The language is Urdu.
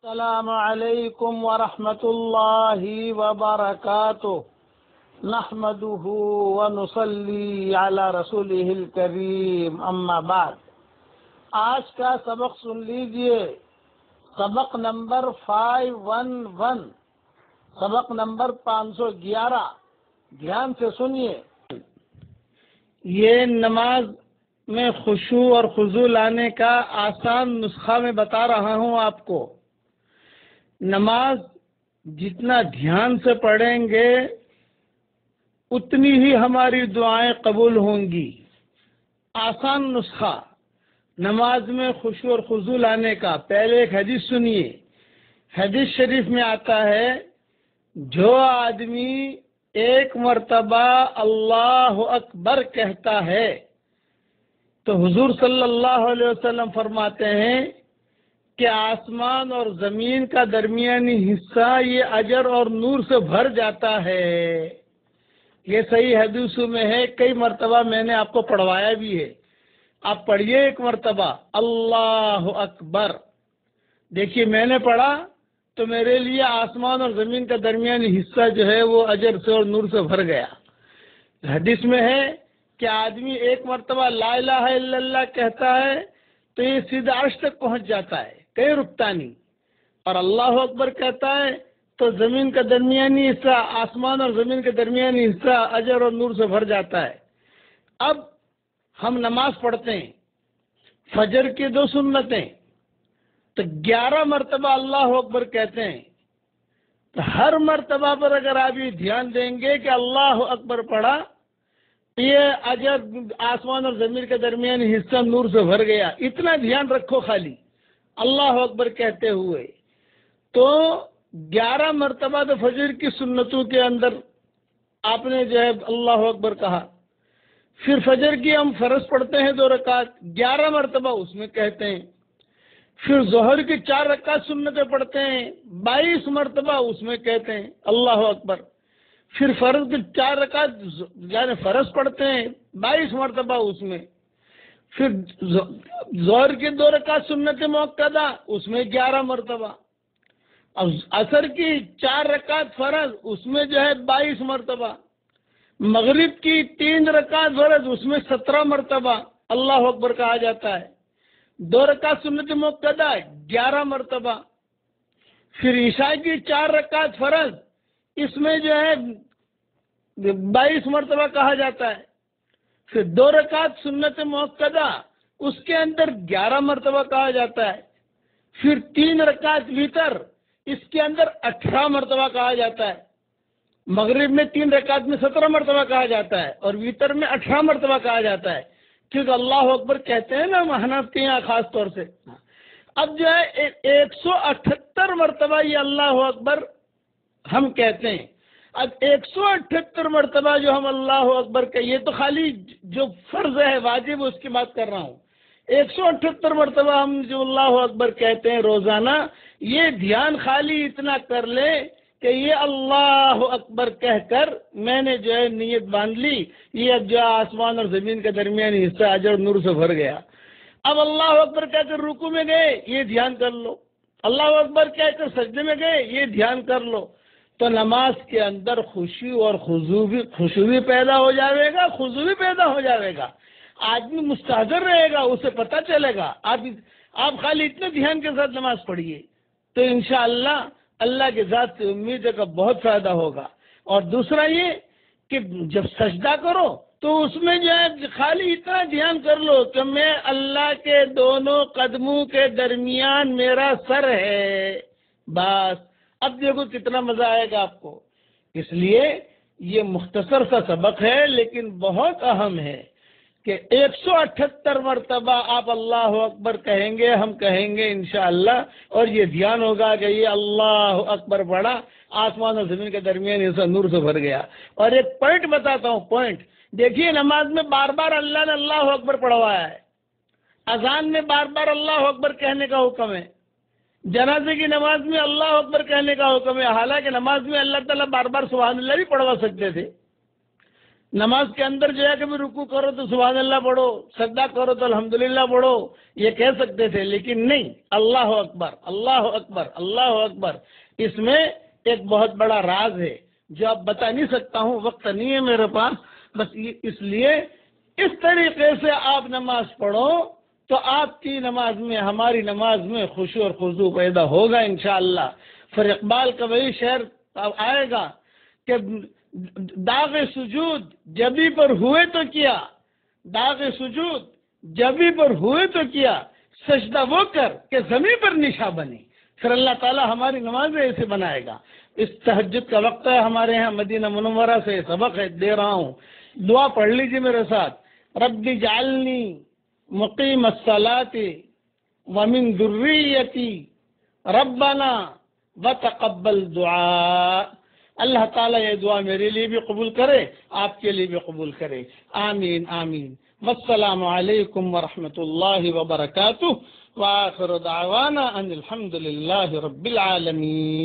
السلام علیکم ورحمۃ اللہ وبرکاتہ نحمده ونصلی علی رسولہ الکریم اما بعد۔ آج کا سبق سن لیجئے، سبق نمبر 511، سبق نمبر 511، دھیان سے سنیے۔ یہ نماز میں خشوع اور خضوع لانے کا آسان نسخہ میں بتا رہا ہوں آپ کو۔ نماز جتنا دھیان سے پڑھیں گے اتنی ہی ہماری دعائیں قبول ہوں گی۔ آسان نسخہ نماز میں خشوع اور خضوع لانے کا۔ پہلے ایک حدیث سنیے۔ حدیث شریف میں آتا ہے، جو آدمی ایک مرتبہ اللہ اکبر کہتا ہے تو حضور صلی اللہ علیہ وسلم فرماتے ہیں کہ آسمان اور زمین کا درمیانی حصہ یہ اجر اور نور سے بھر جاتا ہے۔ یہ صحیح حدیثوں میں ہے، کئی مرتبہ میں نے آپ کو پڑھوایا بھی ہے۔ آپ پڑھیے ایک مرتبہ اللہ اکبر۔ دیکھیے میں نے پڑھا تو میرے لیے آسمان اور زمین کا درمیانی حصہ جو ہے وہ اجر سے اور نور سے بھر گیا۔ حدیث میں ہے کہ آدمی ایک مرتبہ لا الہ الا اللہ کہتا ہے تو یہ سیدھا عرش تک پہنچ جاتا ہے، کہیں رکتا نہیں، اور اللہ اکبر کہتا ہے تو زمین کا درمیانی حصہ، آسمان اور زمین کا درمیانی حصہ اجر اور نور سے بھر جاتا ہے۔ اب ہم نماز پڑھتے ہیں، فجر کی 2 سنتیں، تو 11 مرتبہ اللہ اکبر کہتے ہیں۔ تو ہر مرتبہ پر اگر آپ یہ دھیان دیں گے کہ اللہ اکبر پڑھا، یہ اجر آسمان اور زمین کے درمیانی حصہ نور سے بھر گیا، اتنا دھیان رکھو خالی اللہ اکبر کہتے ہوئے۔ تو 11 مرتبہ تو فجر کی سنتوں کے اندر آپ نے جو ہے اللہ اکبر کہا۔ پھر فجر کی ہم فرض پڑھتے ہیں 2 رکعت، 11 مرتبہ اس میں کہتے ہیں۔ پھر ظہر کی 4 رکعت سنتیں پڑھتے ہیں، 22 مرتبہ اس میں کہتے ہیں اللہ اکبر۔ پھر فرض کی 4 رکعت یعنی فرض پڑھتے ہیں، 22 مرتبہ اس میں۔ پھر ظہر کی 2 رکعت سنت موقدہ، اس میں 11 مرتبہ۔ اب عصر کی 4 رکعت فرض، اس میں جو ہے 22 مرتبہ۔ مغرب کی 3 رکعت فرض، اس میں 17 مرتبہ اللہ اکبر کہا جاتا ہے۔ 2 رکعت سنت موقدہ 11 مرتبہ۔ پھر عشاء کی 4 رکعت فرض، اس میں جو ہے 22 مرتبہ کہا جاتا ہے۔ پھر 2 رکعت سنت موقدہ، اس کے اندر 11 مرتبہ کہا جاتا ہے۔ پھر 3 رکعت وتر، اس کے اندر 18 مرتبہ کہا جاتا ہے۔ مغرب میں 3 رکعت میں 17 مرتبہ کہا جاتا ہے، اور وتر میں 18 مرتبہ کہا جاتا ہے، کیونکہ اللہ اکبر کہتے ہیں نا حنف کے یہاں خاص طور سے۔ اب جو ہے 178 مرتبہ یہ اللہ اکبر ہم کہتے ہیں۔ اب 178 مرتبہ جو ہم اللہ اکبر کہ یہ تو خالی جو فرض ہے واجب اس کی بات کر رہا ہوں۔ 178 مرتبہ ہم جو اللہ اکبر کہتے ہیں روزانہ، یہ دھیان خالی اتنا کر لیں کہ یہ اللہ اکبر کہہ کر میں نے جو ہے نیت باندھ لی، یہ اب جو آسمان اور زمین کے درمیانی حصہ اجر نور سے بھر گیا۔ اب اللہ اکبر کہہ کر رکوع میں گئے، یہ دھیان کر لو۔ اللہ اکبر کہہ کر سجدے میں گئے، یہ دھیان کر لو۔ تو نماز کے اندر خشوع اور خضوع بھی پیدا ہو جائے گا، خضوع بھی پیدا ہو جائے گا۔ آدمی مستحضر رہے گا، اسے پتہ چلے گا۔ آپ خالی اتنے دھیان کے ساتھ نماز پڑھیے تو انشاءاللہ اللہ کے ذات سے امید ہے کہ بہت فائدہ ہوگا۔ اور دوسرا یہ کہ جب سجدہ کرو تو اس میں جو ہے خالی اتنا دھیان کر لو کہ میں اللہ کے دونوں قدموں کے درمیان میرا سر ہے، بس۔ اب دیکھو کتنا مزہ آئے گا آپ کو۔ اس لیے یہ مختصر سا سبق ہے لیکن بہت اہم ہے کہ 178 مرتبہ آپ اللہ اکبر کہیں گے، ہم کہیں گے انشاءاللہ، اور یہ دھیان ہوگا کہ یہ اللہ اکبر پڑھا، آسمان اور زمین کے درمیان اسے نور سے بھر گیا۔ اور ایک پوائنٹ بتاتا ہوں، پوائنٹ دیکھیے، نماز میں بار بار اللہ نے اللہ اکبر پڑھوایا ہے، اذان میں بار بار اللہ اکبر کہنے کا حکم ہے، جنازے کی نماز میں اللہ اکبر کہنے کا حکم ہے، حالانکہ نماز میں اللہ تعالیٰ بار بار سبحان اللہ بھی پڑھوا سکتے تھے، نماز کے اندر جو ہے کہ بھی رکوع کرو تو سبحان اللہ پڑھو، سجدہ کرو تو الحمدللہ پڑھو، یہ کہہ سکتے تھے، لیکن نہیں، اللہ اکبر اللہ اکبر اللہ اکبر، اس میں ایک بہت بڑا راز ہے جو اب بتا نہیں سکتا ہوں، وقت نہیں ہے میرے پاس، بس اس لیے اس طریقے سے آپ نماز پڑھو تو آپ کی نماز میں، ہماری نماز میں خشوع اور خضوع پیدا ہوگا انشاءاللہ۔ پھر اقبال کا وہی شعر آئے گا کہ داغ سجود جبی پر ہوئے تو کیا، داغ سجود جبی پر ہوئے تو کیا، سجدہ وہ کر کہ زمین پر نشا بنے۔ پھر اللہ تعالیٰ ہماری نمازیں ایسے بنائے گا۔ اس تہجد کا وقت ہے ہمارے ہاں، مدینہ منورہ سے سبق ہے دے رہا ہوں، دعا پڑھ لیجیے میرے ساتھ۔ رب اجعلنی مقیم الصلاۃ ومن ذریتی ربنا وتقبل دعاء۔ اللہ تعالیٰ یہ دعا میرے لیے بھی قبول کرے، آپ کے لیے بھی قبول کرے، آمین آمین۔ والسلام علیکم ورحمۃ اللہ وبرکاتہ، وآخر دعوانا ان الحمد للہ رب العالمین۔